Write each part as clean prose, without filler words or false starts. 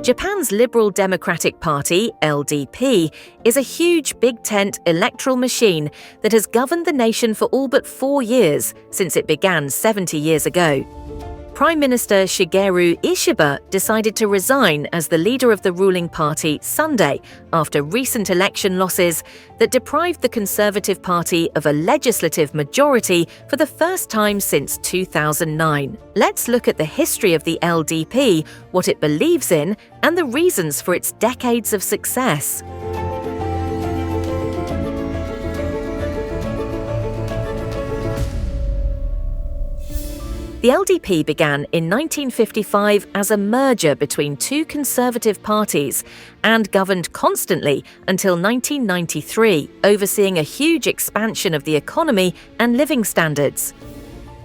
Japan's Liberal Democratic Party, LDP, is a huge big-tent electoral machine that has governed the nation for all but 4 years, since it began 70 years ago. Prime Minister Shigeru Ishiba decided to resign as the leader of the ruling party Sunday after recent election losses that deprived the Conservative Party of a legislative majority for the first time since 2009. Let's look at the history of the LDP, what it believes in, and the reasons for its decades of success. The LDP began in 1955 as a merger between two conservative parties and governed constantly until 1993, overseeing a huge expansion of the economy and living standards.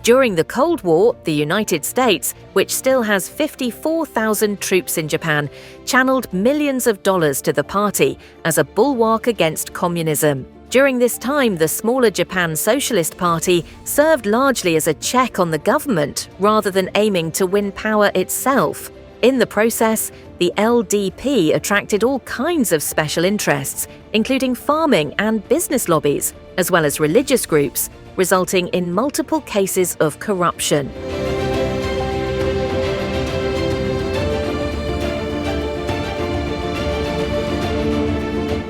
During the Cold War, the United States, which still has 54,000 troops in Japan, channeled millions of dollars to the party as a bulwark against communism. During this time, the smaller Japan Socialist Party served largely as a check on the government rather than aiming to win power itself. In the process, the LDP attracted all kinds of special interests, including farming and business lobbies, as well as religious groups, resulting in multiple cases of corruption.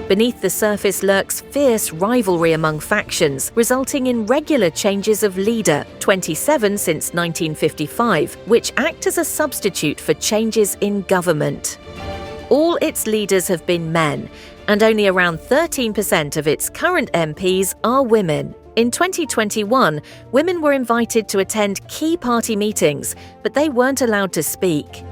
Beneath the surface lurks fierce rivalry among factions, resulting in regular changes of leader, 27 since 1955, which act as a substitute for changes in government. All its leaders have been men, and only around 13% of its current MPs are women. In 2021, women were invited to attend key party meetings, but they weren't allowed to speak.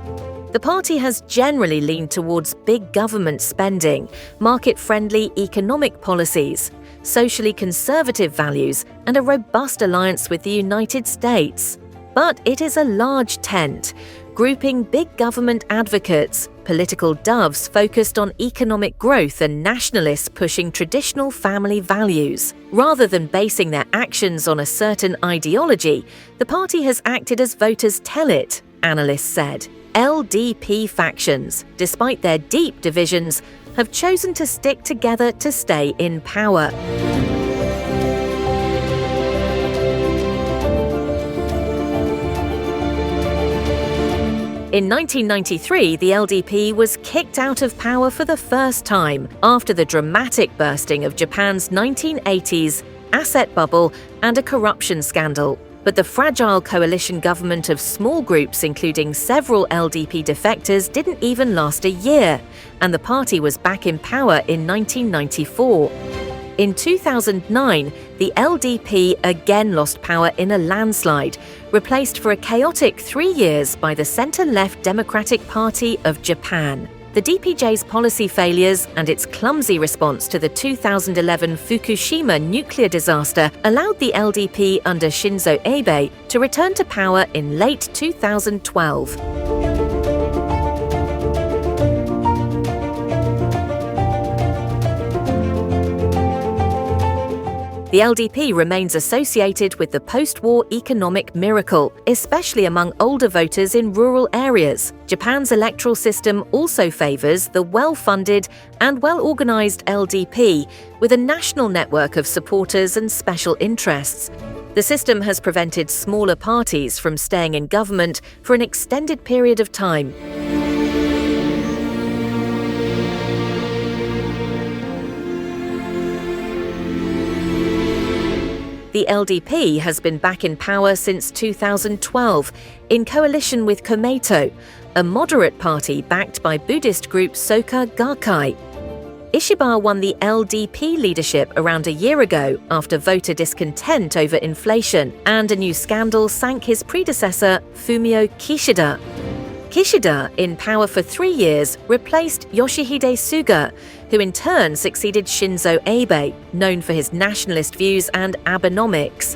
The party has generally leaned towards big government spending, market-friendly economic policies, socially conservative values, and a robust alliance with the United States. But it is a large tent, grouping big government advocates, political doves focused on economic growth, and nationalists pushing traditional family values. Rather than basing their actions on a certain ideology, the party has acted as voters tell it, analysts said. LDP factions, despite their deep divisions, have chosen to stick together to stay in power. In 1993, the LDP was kicked out of power for the first time after the dramatic bursting of Japan's 1980s asset bubble and a corruption scandal. But the fragile coalition government of small groups, including several LDP defectors, didn't even last a year, and the party was back in power in 1994. In 2009, the LDP again lost power in a landslide, replaced for a chaotic 3 years by the centre-left Democratic Party of Japan. The DPJ's policy failures and its clumsy response to the 2011 Fukushima nuclear disaster allowed the LDP under Shinzo Abe to return to power in late 2012. The LDP remains associated with the post-war economic miracle, especially among older voters in rural areas. Japan's electoral system also favors the well-funded and well-organized LDP, with a national network of supporters and special interests. The system has prevented smaller parties from staying in government for an extended period of time. The LDP has been back in power since 2012, in coalition with Komeito, a moderate party backed by Buddhist group Soka Gakkai. Ishiba won the LDP leadership around a year ago after voter discontent over inflation, and a new scandal sank his predecessor, Fumio Kishida. Kishida, in power for 3 years, replaced Yoshihide Suga, who in turn succeeded Shinzo Abe, known for his nationalist views and Abenomics.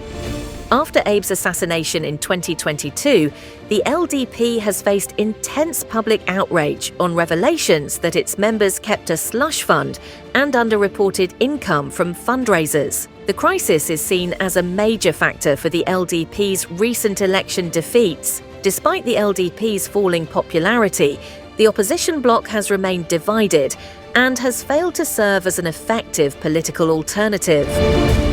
After Abe's assassination in 2022, the LDP has faced intense public outrage on revelations that its members kept a slush fund and underreported income from fundraisers. The crisis is seen as a major factor for the LDP's recent election defeats. Despite the LDP's falling popularity, the opposition bloc has remained divided and has failed to serve as an effective political alternative.